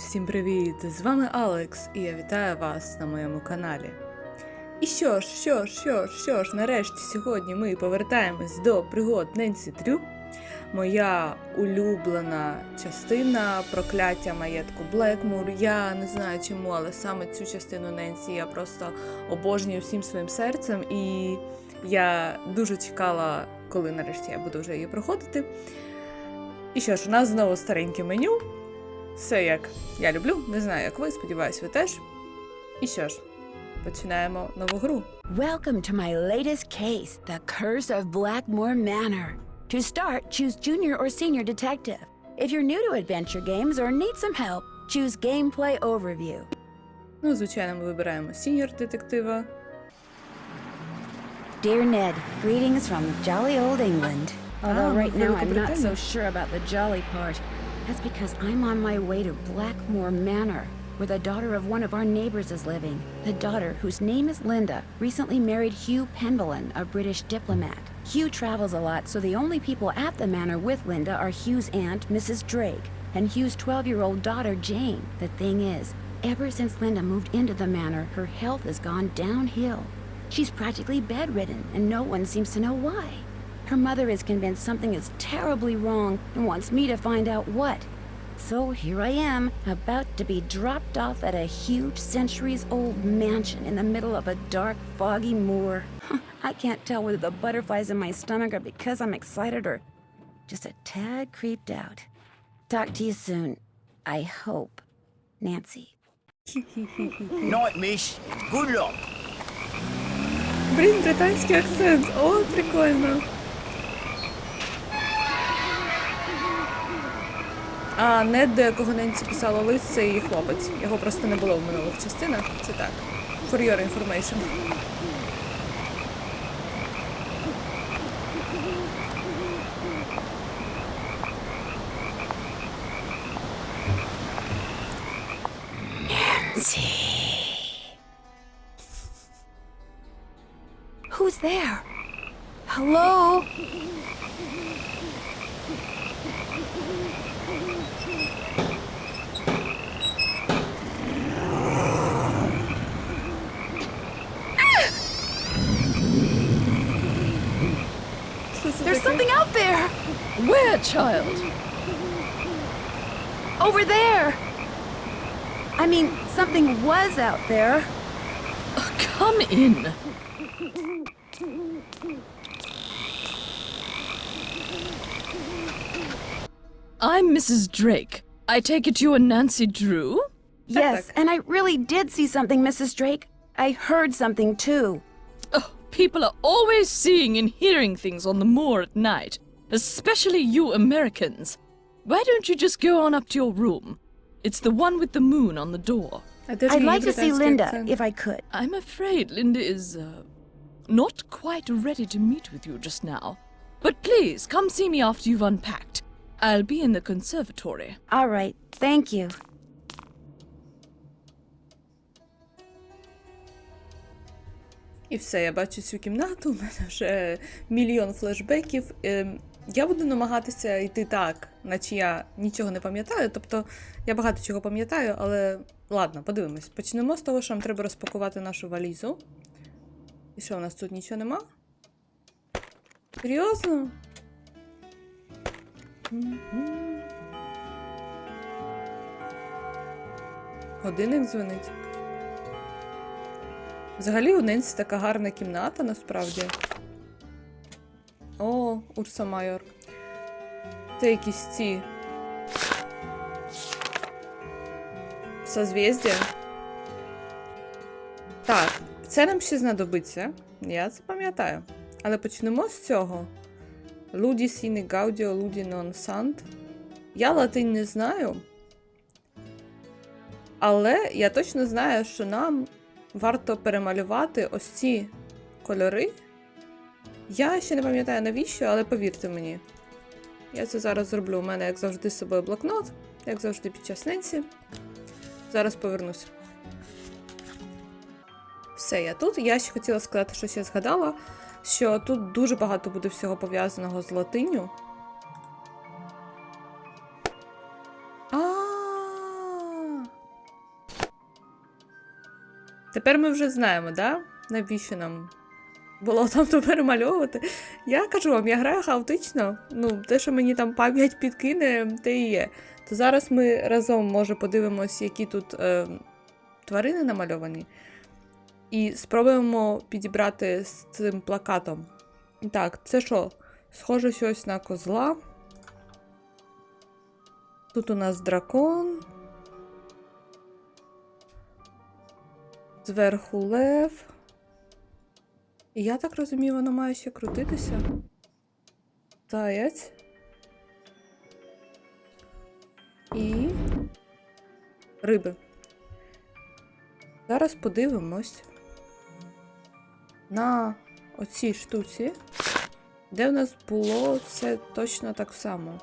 Всім привіт! З вами Алекс, і я вітаю вас на моєму каналі. І що ж, нарешті сьогодні ми повертаємось до пригод Ненсі Трю. Моя улюблена частина прокляття маєтку Блекмур. Я не знаю чому, але саме цю частину Ненсі я просто обожнюю всім своїм серцем. І я дуже чекала, коли нарешті я буду вже її проходити. І що ж, у нас знову стареньке меню. Все як я люблю, не знаю як ви, сподіваюсь ви теж. І що ж, починаємо нову гру. Welcome to my latest case, the curse of Blackmoor Manor. To start, choose junior or senior detective. If you're new to adventure games or need some help, choose gameplay overview. Ну, звичайно, ми вибираємо сіньор детектива. Dear Ned, greetings from jolly old England. Although right now I'm not so sure about the jolly part. That's because I'm on my way to Blackmoor Manor, where the daughter of one of our neighbors is living. The daughter, whose name is Linda, recently married Hugh Penbellan, a British diplomat. Hugh travels a lot, so the only people at the manor with Linda are Hugh's aunt, Mrs. Drake, and Hugh's 12-year-old daughter, Jane. The thing is, ever since Linda moved into the manor, her health has gone downhill. She's practically bedridden, and no one seems to know why. Her mother is convinced something is terribly wrong and wants me to find out what. So here I am, about to be dropped off at a huge centuries-old mansion in the middle of a dark, foggy moor. I can't tell whether the butterflies in my stomach are because I'm excited or just a tad creeped out. Talk to you soon. I hope. Nancy. Night, miss. Good luck. Блін, британський акцент. О, прикольно. А Нед, до якого Ненсі писала лист, це її хлопець. Його просто не було в минулих частинах. Це так. For your information. Nancy. Who's there? Hello? There's something out there! Where, child? Over there! I mean, something was out there. Come in. I'm Mrs. Drake. I take it you're Nancy Drew? Yes, and I really did see something, Mrs. Drake. I heard something too. Oh, people are always seeing and hearing things on the moor at night, especially you Americans. Why don't you just go on up to your room? It's the one with the moon on the door. I'd like to see Linda, if I could. I'm afraid Linda is, not quite ready to meet with you just now. But please, come see me after you've unpacked. I'll be in the conservatory. All right, thank you. І все, я бачу цю кімнату, у мене вже мільйон флешбеків. Я буду намагатися йти так, наче я нічого не пам'ятаю. Тобто, я багато чого пам'ятаю, але ладно, подивимось. Почнемо з того, що нам треба розпакувати нашу валізу. І що, у нас тут нічого нема? Серйозно? Годинник дзвонить. Взагалі у Ненсі така гарна кімната, насправді. О, Урса Майор. Це якісь ці... созвіздя. Так, це нам ще знадобиться. Я це пам'ятаю. Але почнемо з цього. Луді сіни гаудіо, луді нон сант. Я латинь не знаю. Але я точно знаю, що нам варто перемалювати ось ці кольори. Я ще не пам'ятаю навіщо, але повірте мені. Я це зараз зроблю. У мене, як завжди, з собою блокнот. Як завжди під час Ненсі. Зараз повернусь. Все, я тут. Я ще хотіла сказати, що я згадала, що тут дуже багато буде всього пов'язаного з латинню. Тепер ми вже знаємо, да? Навіщо нам було там то перемальовувати. Я кажу вам, я граю хаотично. Ну, те, що мені там пам'ять підкине, те і є. То зараз ми разом, може, подивимось, які тут тварини намальовані. І спробуємо підібрати з цим плакатом. Так, це що? Схоже щось на козла. Тут у нас дракон. Зверху лев. І я так розумію, воно має ще крутитися. Заяць. І риби. Зараз подивимось на оцій штуці, де в нас було все точно так само.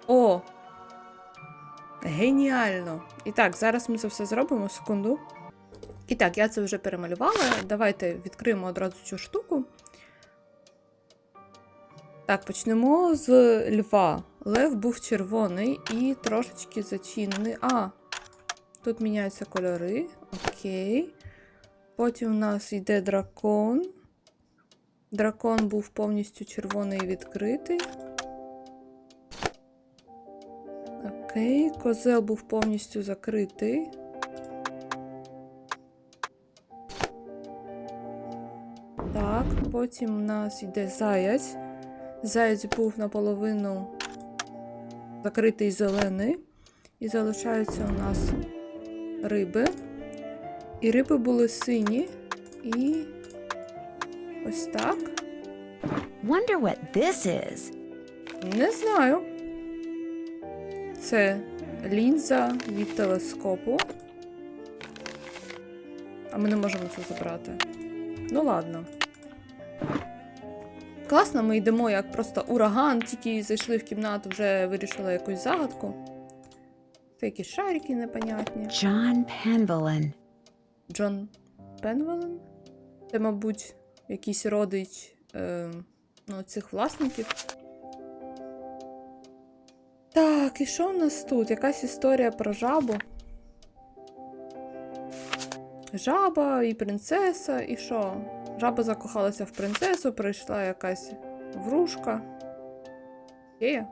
О! Геніально! І так, зараз ми це все зробимо, секунду. І так, я це вже перемалювала. Давайте відкриємо одразу цю штуку. Так, почнемо з льва. Лев був червоний і трошечки зачинений. А, тут міняються кольори. Окей. Потім у нас йде дракон. Дракон був повністю червоний і відкритий. Окей, козел був повністю закритий. Так, потім у нас йде заяць. Заяць був наполовину закритий зелений. І залишаються у нас риби. І риби були сині. І ось так. Wonder what this is. Не знаю. Це лінза від телескопу. А ми не можемо це забрати. Ну ладно. Класно, ми йдемо як просто ураган, тільки зайшли в кімнату, вже вирішили якусь загадку. Це якісь шарики непонятні. John Penvellen. Джон Пенвелен? Це, мабуть, якийсь родич цих власників. Так, і що в нас тут? Якась історія про жабу. Жаба і принцеса, і що? Жаба закохалася в принцесу, прийшла якась врушка. Є?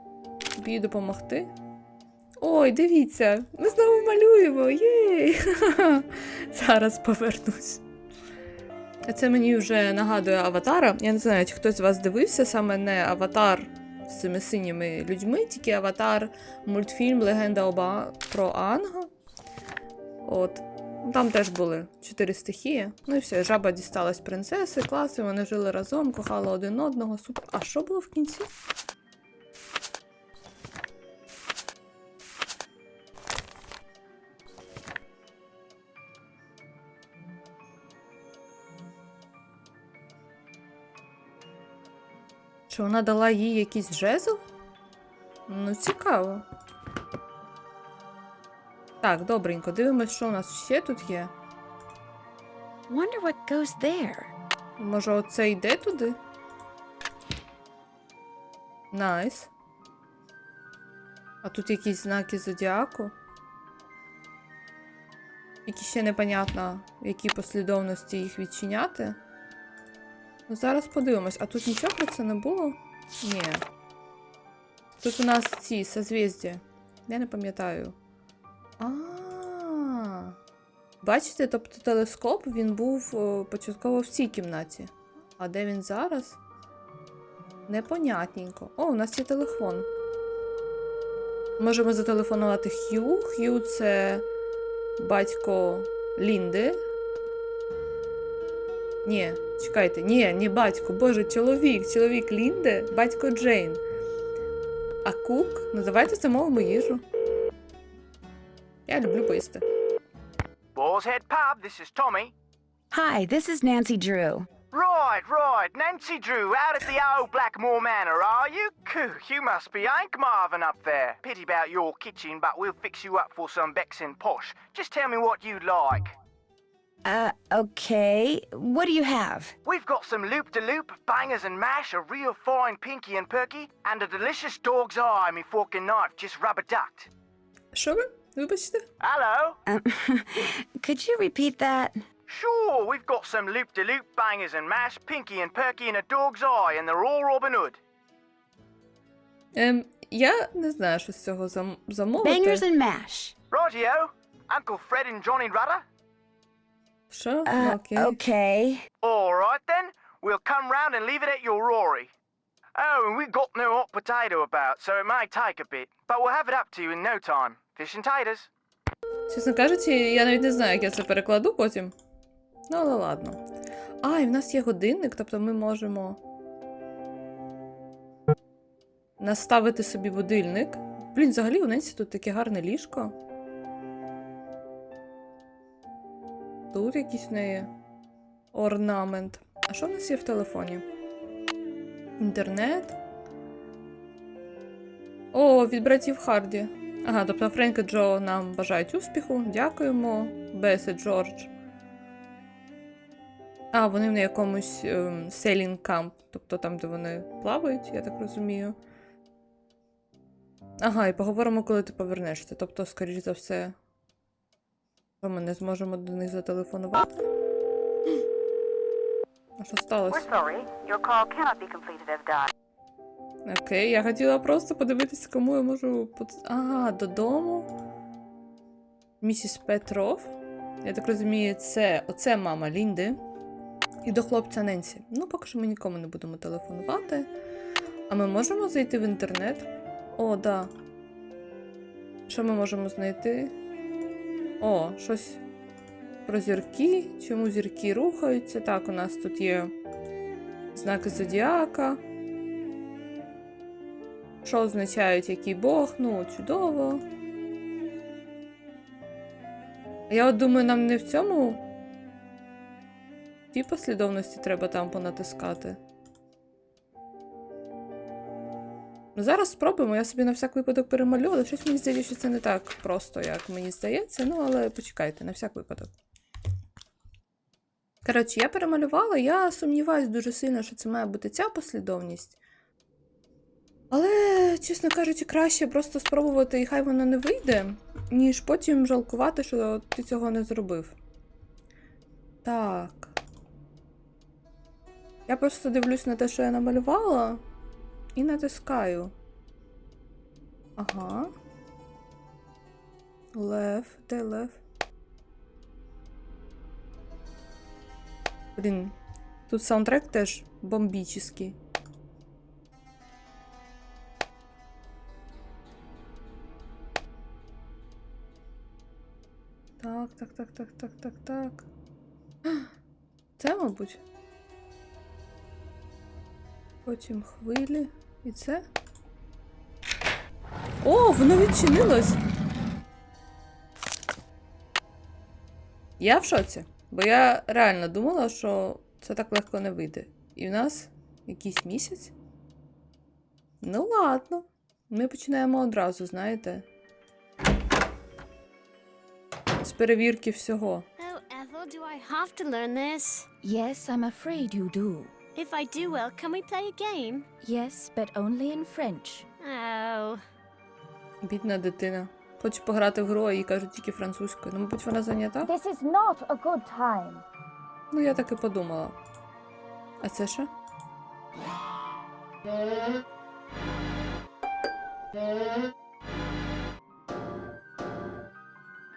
Тобі допомогти? Ой, дивіться, ми знову малюємо, єй! Зараз повернусь. Це мені вже нагадує Аватара. Я не знаю, чи хтось з вас дивився, саме не Аватар з цими синіми людьми, тільки Аватар, мультфільм «Легенда про Аанга». От. Там теж були 4 стихії. Ну і все, жаба дісталась принцеси, класи, вони жили разом, кохали один одного. Супер. А що було в кінці? Що вона дала їй якийсь жезл? Ну, цікаво. Так, добренько, дивимось, що у нас ще тут є. Wonder what goes there. Може, оце йде туди? Найс. А тут якісь знаки зодіаку. Тільки ще непонятно, в якій послідовності їх відчиняти. Ну, зараз подивимось. А тут нічого про це не було? Ні. Тут у нас ці созвіздя. Я не пам'ятаю. Бачите, тобто телескоп, він був початково в цій кімнаті. А де він зараз? Непонятненько. О, у нас є телефон. Можемо зателефонувати Хью. Хью – це батько Лінди. Ні, чекайте. Ні, не батько. Боже, чоловік Лінди, батько Джейн. А Кук? Ну, давайте замовимо їжу. Я люблю поїсти. Boar's Head Pub, this is Tommy. Hi, this is Nancy Drew. Right. Nancy Drew, out at the old Blackmoor Manor, are you? Coo, you must be Hank Marvin up there. Pity about your kitchen, but we'll fix you up for some Bexin posh. Just tell me what you'd like. Okay. What do you have? We've got some loop-de-loop, bangers and mash, a real fine pinky and perky, and a delicious dog's eye, me fork and knife, just rubber-ducked. Що ви? Вибачте. Hello? Could you repeat that? Sure, we've got some loop-de-loop bangers and mash, Pinky and Perky in a dog's eye, and they're all Robin Hood. Я не знаю, що з цього замовити. Bangers and mash. Rightio. Uncle Fred and Johnny Rudder? Що? Окей. Okay. All right then. We'll come round and leave it at your Rory. Oh, and we've got no hot potato about, so it may take a bit, but we'll have it up to you in no time. Fish and taters. Чесно кажучи, я навіть не знаю, як я це перекладу потім. Ну, але ладно. А, і в нас є годинник, тобто ми можемо наставити собі будильник. Блін, взагалі у Ненсі тут таке гарне ліжко. Тут якийсь в неї орнамент. А що в нас є в телефоні? Інтернет. О, від братів Харді. Ага, тобто Френк і Джо нам бажають успіху. Дякуємо. Бес і Джордж. А, вони на якомусь сейлінг камп. Тобто там, де вони плавають, я так розумію. Ага, і поговоримо, коли ти повернешся. Тобто, скоріш за все, що ми не зможемо до них зателефонувати. А що сталося? Окей, я хотіла просто подивитися, кому я можу... Ага, додому. Місіс Петров. Я так розумію, оце мама Лінди. І до хлопця Ненсі. Ну, поки що ми нікому не будемо телефонувати. А ми можемо зайти в інтернет? О, да. Що ми можемо знайти? О, щось про зірки. Чому зірки рухаються? Так, у нас тут є знаки зодіака. Що означають, який Бог? Ну, чудово. Я от думаю, нам не в цьому... В тій послідовності треба там понатискати. Ну, зараз спробуємо, я собі на всяк випадок перемалю, але щось мені здається, що це не так просто, як мені здається. Ну, але почекайте, на всяк випадок. Коротше, я перемалювала, я сумніваюсь дуже сильно, що це має бути ця послідовність. Але, чесно кажучи, краще просто спробувати, і хай воно не вийде, ніж потім жалкувати, що ти цього не зробив. Так. Я просто дивлюсь на те, що я намалювала, і натискаю. Ага. Лев. Де лев? Блін, тут саундтрек теж бомбічний. Так. Це, мабуть. Потім хвилі. І це? О, воно відчинилось! Я в шоці. Бо я реально думала, що це так легко не вийде. І в нас якийсь місяць? Ну ладно. Ми починаємо одразу, знаєте. З перевірки всього. Oh, Ethel, do I have to learn this? Yes, I'm afraid you do. If I do well, can we play a game? Yes, but only in French. Oh. Бідна дитина. Хоче пограти в гру, а їй кажуть тільки французькою. Ну, мабуть, вона зайнята? This is not a good time. Ну, я так і подумала. А це що?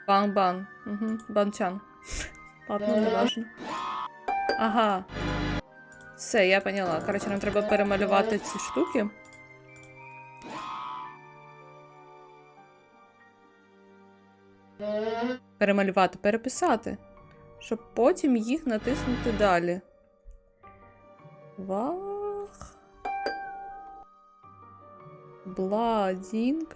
Бан-бан. Угу. Банчан. Ладно, не важно. Ага. Все, я поняла. Коротше, нам треба перемалювати ці штуки. Перемалювати, переписати. Щоб потім їх натиснути далі. Вах. Бладінг.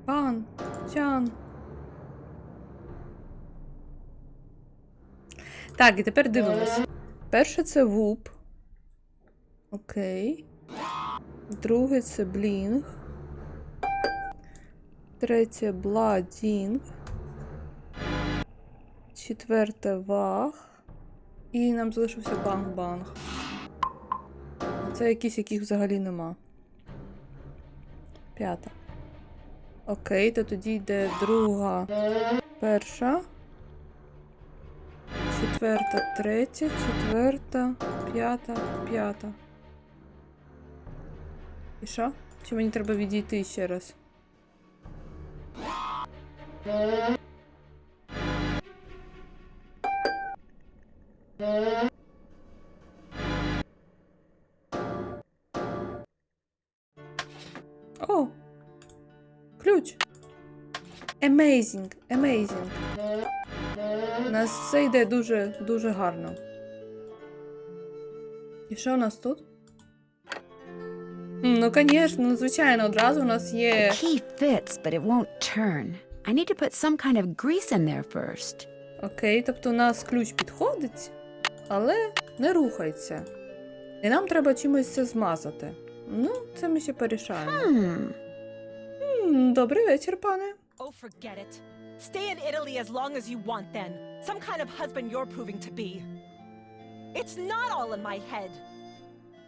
Пан, чан. Так, і тепер дивимось. Перше це вуп. Окей. Друге це блінг. Третє бладінг. 4 ваг. І нам залишився банг-банг. Це якісь, яких взагалі нема. 5. Окей, то тоді йде 2, 1, 4, 3, 4, 5, 5. І що? Чи мені треба відійти ще раз? О! Ключ! Amazing! Amazing! У нас все йде дуже гарно. І що у нас тут? Ну, звісно, звичайно, одразу у нас є... The key fits, but it won't turn. I need to put some kind of grease in there first. Окей, тобто у нас ключ підходить, але не рухається. І нам треба чимось це змазати. Ну, це ми ще порішаємо. Добрий вечір, пане. Oh, forget it. Stay in Italy as long as you want then. Some kind of husband you're proving to be. It's not all in my head.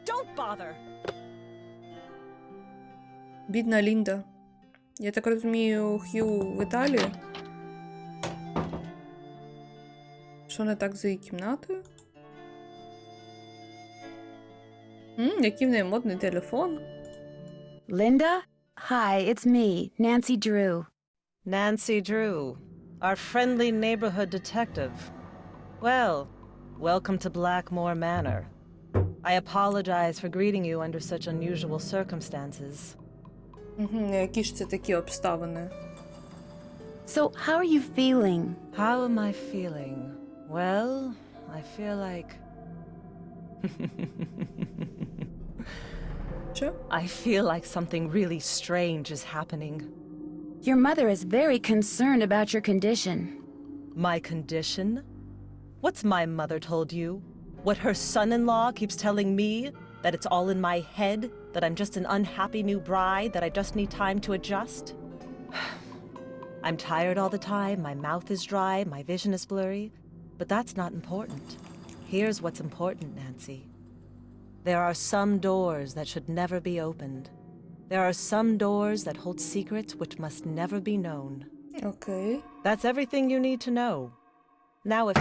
Don't bother. Бідна Лінда. Я так розумію, Хью в Італії. Що не так за її кімнатою? Який в неї модний телефон. Linda? Hi, it's me, Nancy Drew. Nancy Drew, our friendly neighborhood detective. Well, welcome to Blackmoor Manor. I apologize for greeting you under such unusual circumstances. Які ж це такі обставини? So, how are you feeling? How am I feeling? Well, I feel like... Що? I feel like something really strange is happening. Your mother is very concerned about your condition. My condition? What's my mother told you? What her son-in-law keeps telling me? That it's all in my head? That I'm just an unhappy new bride? That I just need time to adjust? I'm tired all the time, my mouth is dry, my vision is blurry. But that's not important. Here's what's important, Nancy. There are some doors that should never be opened. There are some doors that hold secrets which must never be known. Окей. That's everything you need to know. Now if...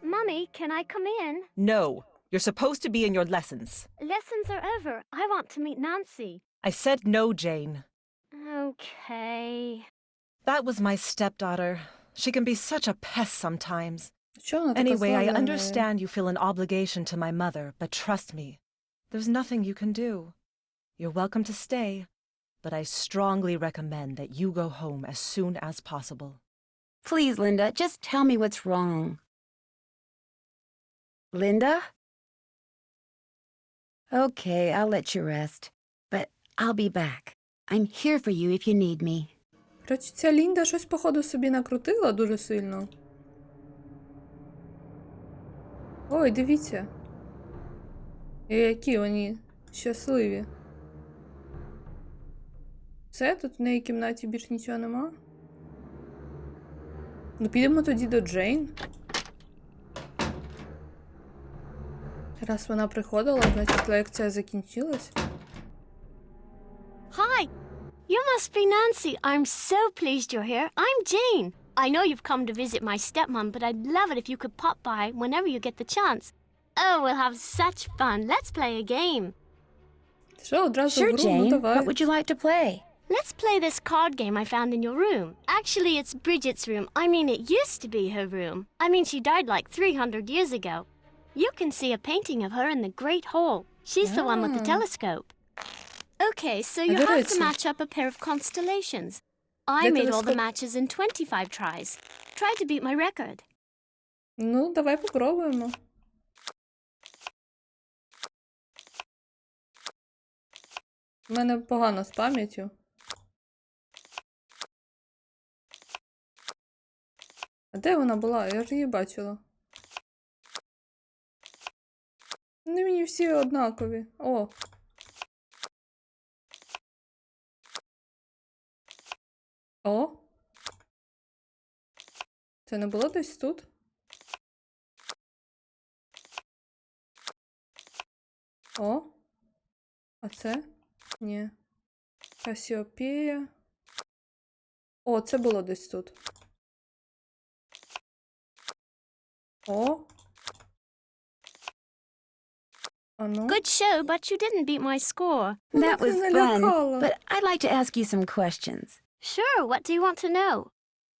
Mummy, can I come in? No, you're supposed to be in your lessons. Lessons are over. I want to meet Nancy. I said no, Jane. Okay. That was my stepdaughter. She can be such a pest sometimes. Що вона така Anyway, I зла? understand you feel an obligation to my mother, but trust me, there's nothing you can do. You're welcome to stay, but I strongly recommend that you go home as soon as possible. Please, Linda, just tell me what's wrong. Linda? Okay, I'll let you rest. But I'll be back. I'm here for you if you need me. Коротше, ця Лінда щось, походу, собі накрутила дуже сильно. Ой, дивіться. І які вони щасливі. Все, тут в неї кімнаті більш нічого нема. Ну, підемо тоді до Джейн. Раз вона приходила, значить лекція закінчилась. Hi! You must be Nancy. I'm so pleased you're here. I'm Jane. I know you've come to visit my stepmom, but I'd love it if you could pop by whenever you get the chance. Oh, we'll have such fun. Let's play a game. Що, одразу Sure, в гру? Ну, Jane. давай. What would you like to play? Let's play this card game I found in your room. Actually, it's Bridget's room. I mean, it used to be her room. I mean, she died like 300 years ago. You can see a painting of her in the Great Hall. She's the one with the telescope. Okay, so you have to match up a pair of constellations. I made all the matches in 25 tries. Try to beat my record. Ну, давай попробуємо. У мене погано з пам'яттю. А де вона була? Я ж її бачила. Вони мені всі однакові. О! О! Це не було десь тут? О! А це? Ні. Касіопея. О, це було десь тут. О! Ану. Good show, but you didn't beat my score. That was Мене fun, налякала. but I'd like to ask you some questions. Sure, what do you want to know?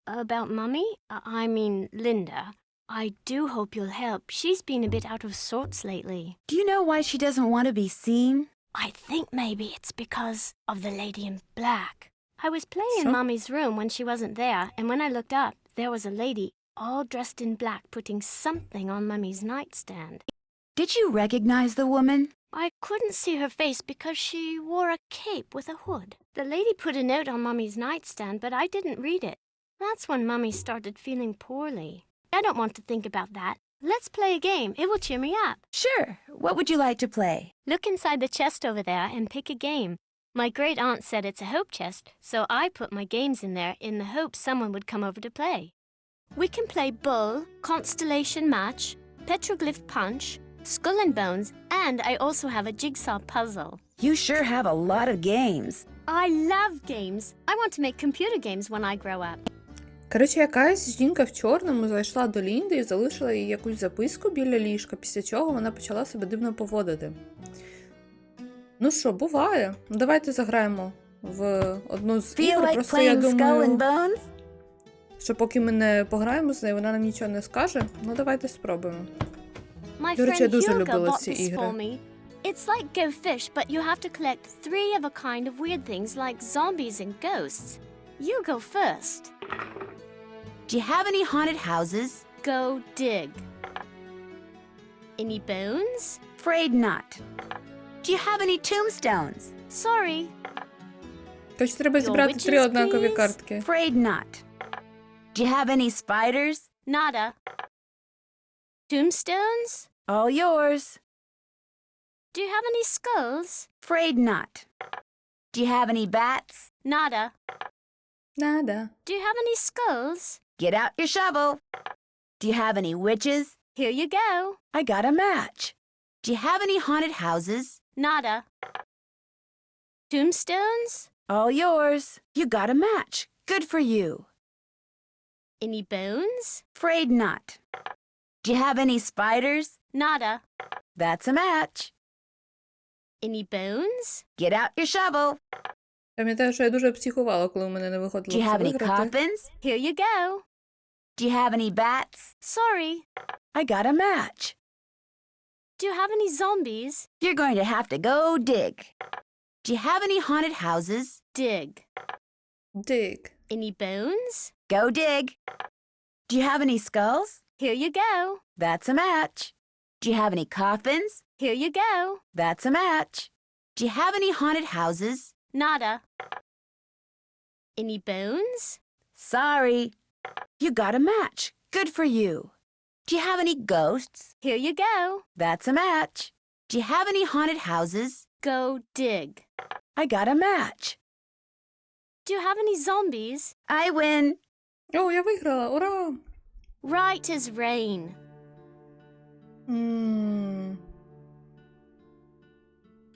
About Mummy? I mean, Linda. I do hope you'll help. She's been a bit out of sorts lately. Do you know why she doesn't want to be seen? I think maybe it's because of the lady in black. I was playing in Sure. Mummy's room when she wasn't there, and when I looked up, there was a lady all dressed in black putting something on Mummy's nightstand. Did you recognize the woman? I couldn't see her face because she wore a cape with a hood. The lady put a note on Mummy's nightstand, but I didn't read it. That's when Mummy started feeling poorly. I don't want to think about that. Let's play a game. It will cheer me up. Sure. What would you like to play? Look inside the chest over there and pick a game. My great aunt said it's a hope chest, so I put my games in there in the hope someone would come over to play. We can play bull, constellation match, petroglyph punch, skull and bones, and I also have a jigsaw puzzle. You sure have a lot of games. I love games. I want to make computer games when I grow up. Коротше, якась жінка в чорному зайшла до Лінди і залишила їй якусь записку біля ліжка, після чого вона почала себе дивно поводити. Ну що, буває. Давайте заграємо в одну з Feel ігор. like Просто я playing Skull and думаю, Bones? що поки ми не пограємо з нею, вона нам нічого не скаже. Ну давайте спробуємо. My До речі, я friend дуже Hugo любила bought ці this ігри. for me. It's like Go Fish, but you have to collect 3 of a kind of weird things like zombies and ghosts. You go first. Do you have any haunted houses? Go dig. Any bones? Afraid not. Do you have any tombstones? Sorry. Тож треба зібрати 3 witches, однакові please? картки. Afraid not. Do you have any spiders? Nada. Tombstones? All yours. Do you have any skulls? Afraid not. Do you have any bats? Nada. Нада. Do you have any skulls? Get out your shovel. Do you have any witches? Here you go. I got a match. Do you have any haunted houses? Nada. Tombstones? All yours. You got a match. Good for you. Any bones? Afraid not. Do you have any spiders? Nada. That's a match. Any bones? Get out your shovel. Пам'ятаю, що я дуже психувала, коли у мене не виходило Do you це have any виграти. coffins? Here you go. Do you have any bats? Sorry. I got a match. Do you have any zombies? You're going to have to go dig. Do you have any haunted houses? Dig. Dig. Any bones? Go dig. Do you have any skulls? Here you go. That's a match. Do you have any coffins? Here you go. That's a match. Do you have any haunted houses? Nada. Any bones? Sorry. You got a match. Good for you. Do you have any ghosts? Here you go. That's a match. Do you have any haunted houses? Go dig. I got a match. Do you have any zombies? I win. О, я виграла! Ура! Right as rain.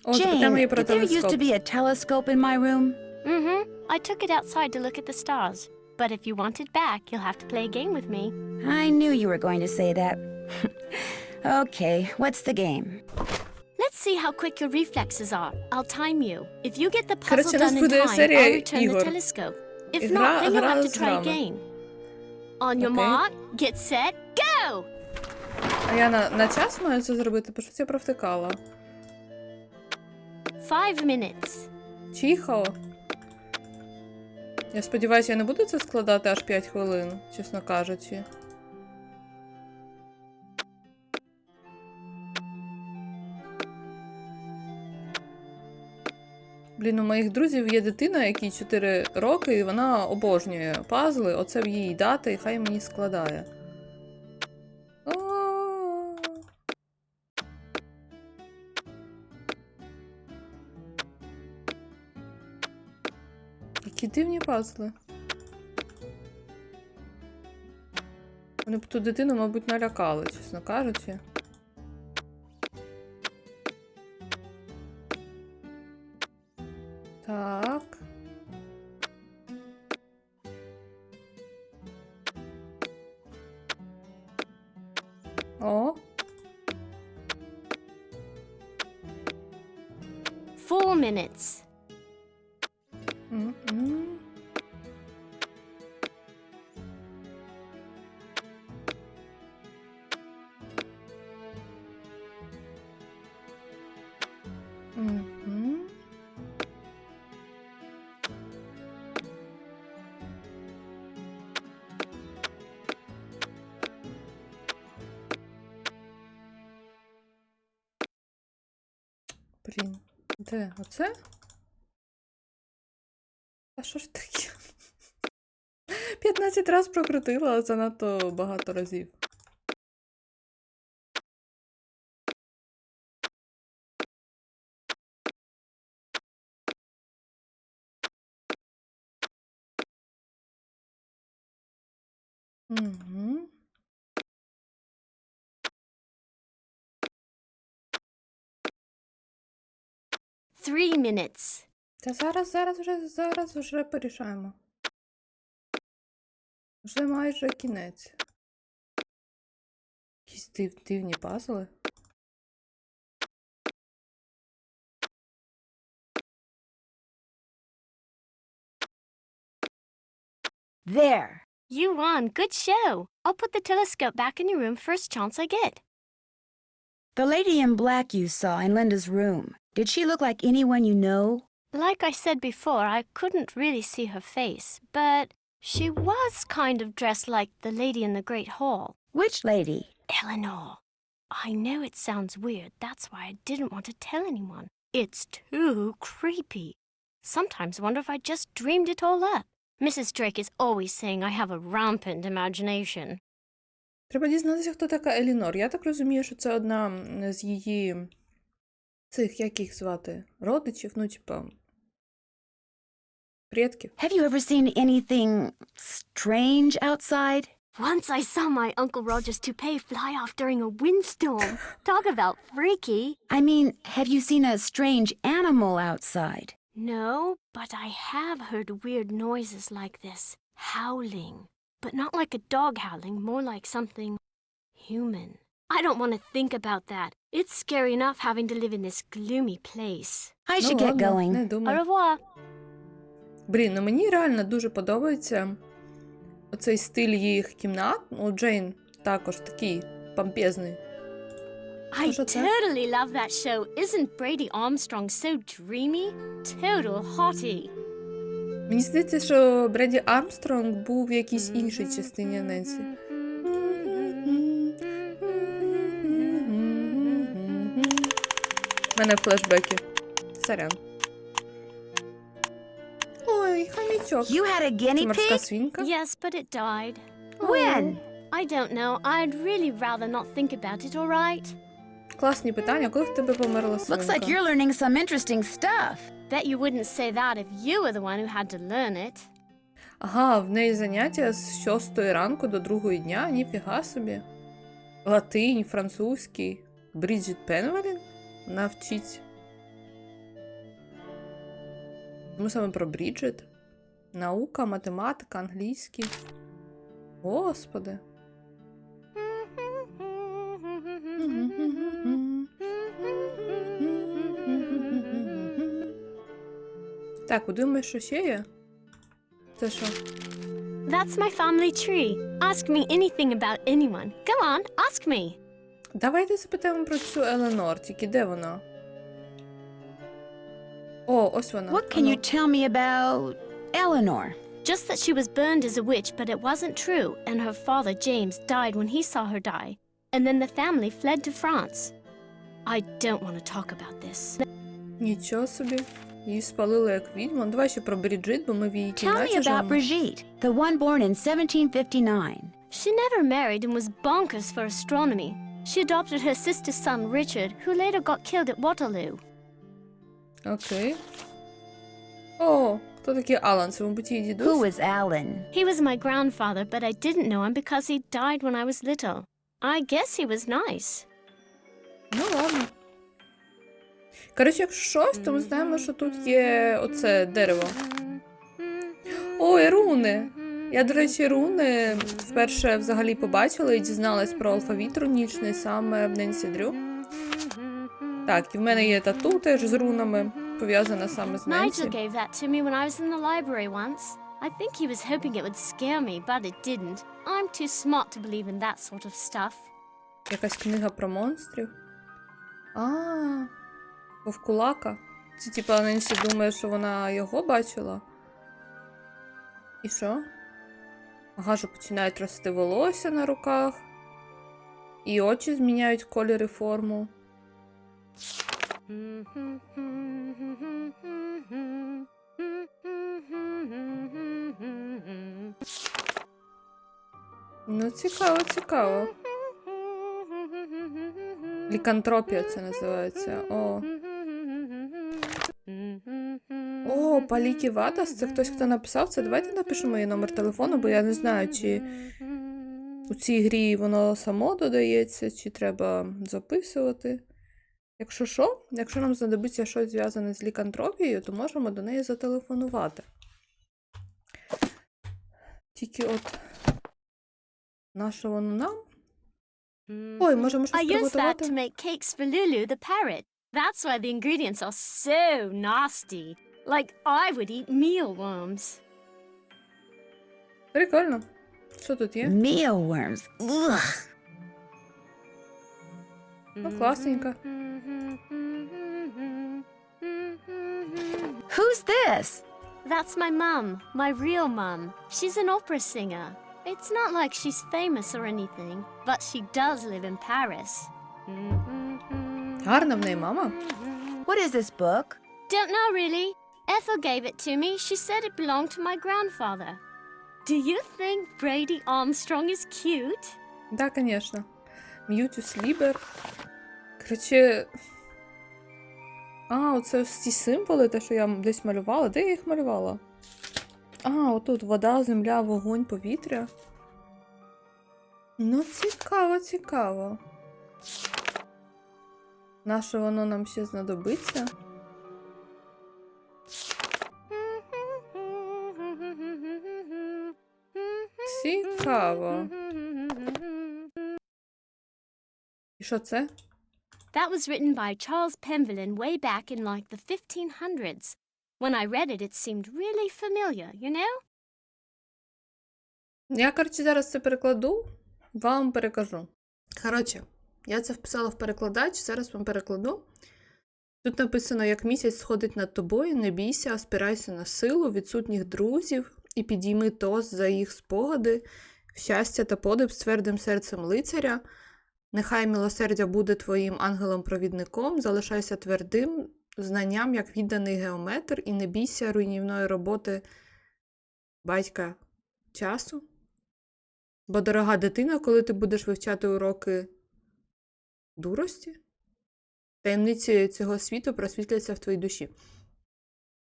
О, запитаємо її Jane, про did there used to телескоп. be a telescope in my room? Mm-hmm. I took it outside to look at the stars. But if you want it back, you'll have to play a game with me. I knew you were going to say that. Okay, what's the game? Let's see how quick your reflexes are. I'll time you. If you get the puzzle Коротше, у нас done in буде time, серія I'll return the ігор. telescope. If Гра- not, then you'll гра have to з try грами. again. On your Окей. mark, get set, go! А я на час маю це зробити, бо щось я провтикала. 5 minutes. Чихо. Я сподіваюся, я не буду це складати аж 5 хвилин, чесно кажучи. Блін, у моїх друзів є дитина, якій 4 роки, і вона обожнює пазли. Оце б їй дати, і хай мені складає. О! Які дивні пазли. Ми б ту дитину, мабуть, налякали, чесно кажучи. Так. О. 4 minutes. М-м. Мгм. Блін, де? Оце? А що ж таке? 15 разів прокрутила, але занадто багато разів. Угу. Three minutes. Та зараз вже порішаємо. Вже майже кінець. Якісь дивні пазли. There. You won. Good show. I'll put the telescope back in your room first chance I get. The lady in black you saw in Linda's room, did she look like anyone you know? Like I said before, I couldn't really see her face, but she was kind of dressed like the lady in the Great Hall. Which lady? Eleanor. I know it sounds weird. That's why I didn't want to tell anyone. It's too creepy. Sometimes I wonder if I just dreamed it all up. Mrs. Drake is always saying I have a rampant imagination. Треба дізнатися, хто така Елінор. Я так розумію, що це одна з її цих, як їх звати, родичів, ну, типа, предків. Have you ever seen anything strange outside? Once I saw my Uncle Roger's toupee fly off during a windstorm. Talk about freaky. I mean, have you seen a strange animal outside? No, but I have heard weird noises like this. Howling. But not like a dog howling, more like something human. I don't want to think about that. It's scary enough having to live in this gloomy place. I should get ладно, going. не Au думаю. revoir. Блін, ну мені реально дуже подобається оцей стиль їх кімнат. У Джейн також такий помпезний. I Що це? totally love that show. Isn't Brady Armstrong so dreamy? Total hottie. Мені здається, що Бреді Армстронг був в якійсь іншій частині Ненсі. У мене флешбеки. Сорян. Ой, хомячок. You had a Це guinea морська pig? свинка. Yes, but it died. When? I don't know. I'd really rather not think about it, all right? Класні питання. Коли в тебе померла свинка? Looks like you're learning some interesting stuff. Bet you wouldn't say that if you were the one who had to learn it. Ага, в неї заняття з 6 ранку до 2 дня? Ніфіга собі. Латинь, французький. Бріджит Пенвелін? Навчить. Ми саме про Бріджит. Наука, математика, англійський. Господи. Так, подумаєш, що ще є? Це що? That's my family tree. Ask me anything about anyone. Go on, ask me. Давайте запитаємо про цю Еленор, тільки де вона? О, ось вона. What can you tell me about Eleanor? Just that she was burned as a witch, but it wasn't true, and her father, James, died when he saw her die. And then the family fled to France. I don't want to talk about this. Nічого собі. Її спалили як відьму. Давай ще про Бріджит, бо ми в її Tell me кімнаті about живемо. Brigitte, the one born in 1759. She never married and was bonkers for astronomy. She adopted her sister's son, Richard, who later got killed at Waterloo. Окей. О, Хто такий Алан? Це, мабуть, її дідусь? Who is Alan? He was my grandfather, but I didn't know him because he died when I was little. I guess he was nice. Ну, ладно. Коротше, якщо щось, то ми знаємо, що тут є оце дерево. Ой, руни! Я, до речі, руни вперше взагалі побачила і дізналась про алфавіт рунічний саме в Ненсі Дрю. Так, і в мене є тату теж з рунами, пов'язана саме з Ненсі. Nigel gave that to me when I was in the library once. I think he was hoping it would scare me, but it didn't. I'm too smart to believe in that sort of stuff. Якась книга про монстрів. Вовкулака. Це типа Ненсі думає, що вона його бачила. І що? Гажу починають рости волосся на руках. І очі зміняють колір і форму. Ну, цікаво, цікаво. Лікантропія це називається. О, Паліті Ватас, це хтось, хто написав це. Давайте напишемо її номер телефону, бо я не знаю, чи у цій грі воно само додається, чи треба записувати. Якщо що, якщо нам знадобиться щось зв'язане з лікантропією, то можемо до неї зателефонувати. Тільки от, нащо воно нам? Ой, можемо щось I used that приготувати? to make cakes for Lulu the parrot. That's why the ingredients are so nasty. Like I would eat mealworms. Прикольно. Що тут є? Mealworms. Ugh. Ну, класненько. Who's this? That's my mum, my real mum. She's an opera singer. It's not like she's famous or anything, but she does live in Paris. Гарна в неї мама. What is this book? Don't know really. Ethel gave it to me. She said it belonged to my grandfather. Do you think Brady Armstrong is cute? Да, конечно. М'ютюс Лібер. Короче. Оце ось ці символи, те, що я десь малювала. Де я їх малювала? Отут вода, земля, вогонь, повітря. Ну, цікаво, цікаво. Нащо воно нам ще знадобиться? Цікаво. І що це? That was written by Charles Penvillin way back in like the 1500s. When I read it, it seemed really familiar, you know? Я, коротше, зараз це перекладу, вам перекажу. Коротше, я це вписала в перекладач, зараз вам перекладу. Тут написано, як місяць сходить над тобою, не бійся, спирайся на силу відсутніх друзів і підійми тост за їх спогади, в щастя та подив з твердим серцем лицаря. Нехай милосердя буде твоїм ангелом-провідником, залишайся твердим знанням, як відданий геометр, і не бійся руйнівної роботи батька часу. Бо, дорога дитина, коли ти будеш вивчати уроки дурості, таємниці цього світу просвітляться в твоїй душі.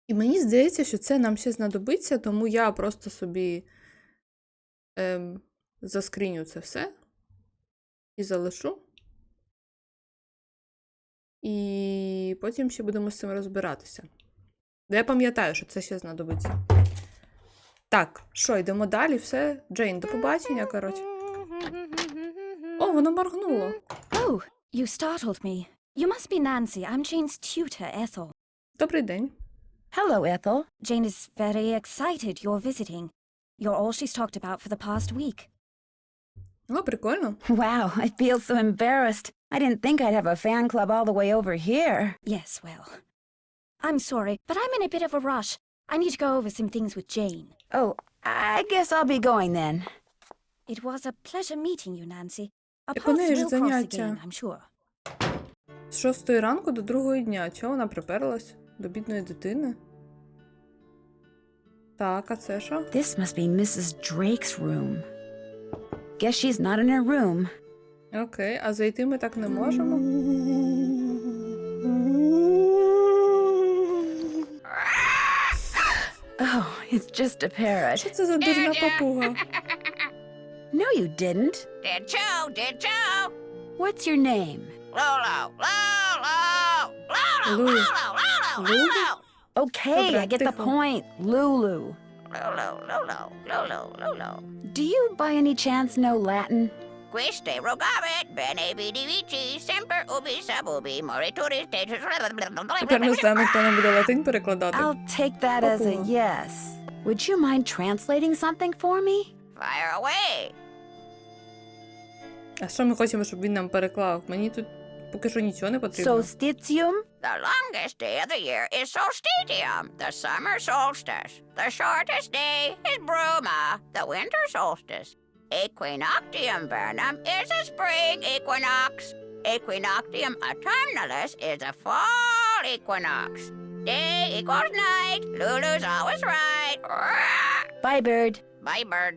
І мені здається, що це нам ще знадобиться, тому я просто собі заскріню це все і залишу. І потім ще будемо з цим розбиратися. Я пам'ятаю, що це ще знадобиться. Так, що, йдемо далі, все. Джейн, до побачення, коротше. О, воно моргнуло. Oh, you startled me. You must be Nancy. I'm Jane's tutor, Ethel. Добрий день. Hello, Ethel. Jane is very excited you're visiting. You're all she's talked about for the past week. О, прикольно. Wow, I feel so embarrassed. I didn't think I'd have a fan club all the way over here. Yes, well. I'm sorry, but I'm in a bit of a rush. I need to go over some things with Jane. Oh, I guess I'll be going then. It was a pleasure meeting you, Nancy. Our Так у неї paths ж will cross заняття. again, I'm sure. З 6 ранку до 2 дня. Чого вона приперлась? До бідної дитини? Так, а це що? This must be Mrs. Drake's room. Guess she's not in her room. Окей, а зайти ми так не можемо? Oh, it's just a parrot. Що це за дурна папуга? No, you didn't. Did you? What's your name? Lolo. Лу. Лу? Okay, Добре, I get the тихо. point. Lulu. Lolo. Do you by any chance know Latin? Queste rogavit, bene vidi vici, semper ubi sub ubi, morituris tetus. Тепер не знаємо, хто нам буде латинь перекладати. I'll take that as a yes. Would you mind translating something for me? Fire away. А що ми хочемо, щоб він нам переклав? Мені тут поки що нічого не потрібно. Solstitium? The longest day of the year is solstitium, the summer solstice. The shortest day is bruma, the winter solstice. Equinoctium vernum is a spring equinox. Equinoctium autumnalis is a fall equinox. Day equals night. Lulu's always right. Bye, bird. Bye, bird.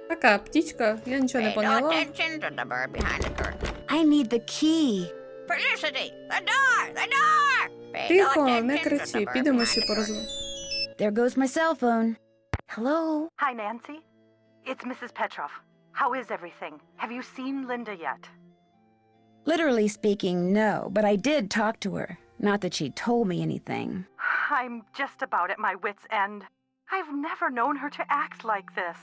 Така, птічка, я нічого не Pay no поняла. attention to the bird behind the curtain. I need the key. Felicity, the door. Pay no Тихо, не attention to the кричи, bird підемо behind ще the curtain. порозуміємо. There goes my cell phone. Hello? Hi, Nancy. It's Mrs. Petrov. How is everything? Have you seen Linda yet? Literally speaking, no, but I did talk to her. Not that she told me anything. I'm just about at my wit's end. I've never known her to act like this.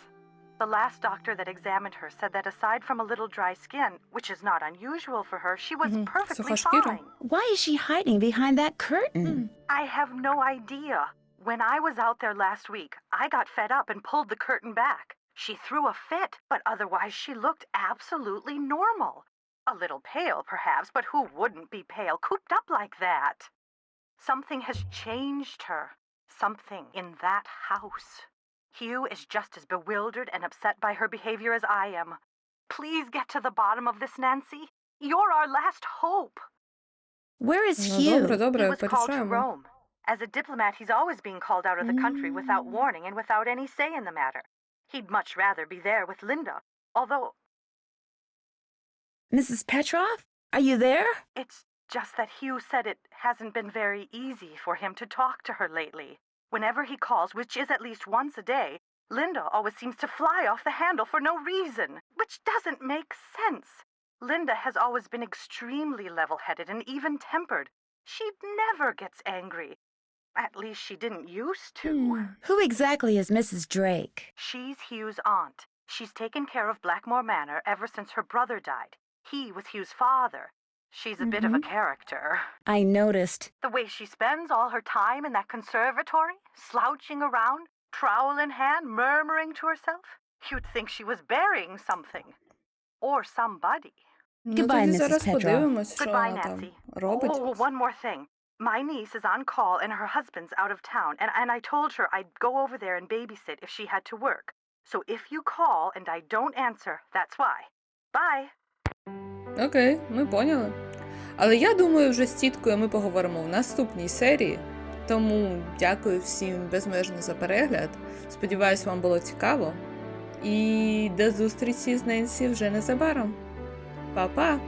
The last doctor that examined her said that aside from a little dry skin, which is not unusual for her, she was perfectly Суха шкіра. fine. Why is she hiding behind that curtain? I have no idea. When I was out there last week, I got fed up and pulled the curtain back. She threw a fit, but otherwise she looked absolutely normal. A little pale, perhaps, but who wouldn't be pale, cooped up like that? Something has changed her. Something in that house. Hugh is just as bewildered and upset by her behavior as I am. Please get to the bottom of this, Nancy. You're our last hope. Where is Ну, Hugh? добре, He добре, was called to порішаємо. Rome. As a diplomat, he's always being called out of the country without warning and without any say in the matter. He'd much rather be there with Linda, although Mrs. Petrov? Are you there? it's just that Hugh said it hasn't been very easy for him to talk to her lately. Whenever he calls, which is at least once a day, Linda always seems to fly off the handle for no reason, which doesn't make sense. Linda has always been extremely level-headed and even-tempered. She never gets angry. At least she didn't used to. Who exactly is Mrs. Drake? She's Hugh's aunt. She's taken care of Blackmoor Manor ever since her brother died. He was Hugh's father. She's a bit of a character. I noticed. The way she spends all her time in that conservatory, slouching around, trowel in hand, murmuring to herself. You'd think she was burying something. Or somebody. Ну, Goodbye, тоді Mrs. зараз Petrov. подивимось, що Goodbye, вона там Nancy. робить. Oh, one more thing. My niece is on call and her husband's out of town, and I told her I'd go over there and babysit if she had to work. So if you call and I don't answer, that's why. Bye. Окей, ми поняли. Але я думаю, вже з тіткою ми поговоримо в наступній серії. Тому дякую всім безмежно за перегляд. Сподіваюсь, вам було цікаво. І до зустрічі з Ненсі вже незабаром. Па-па!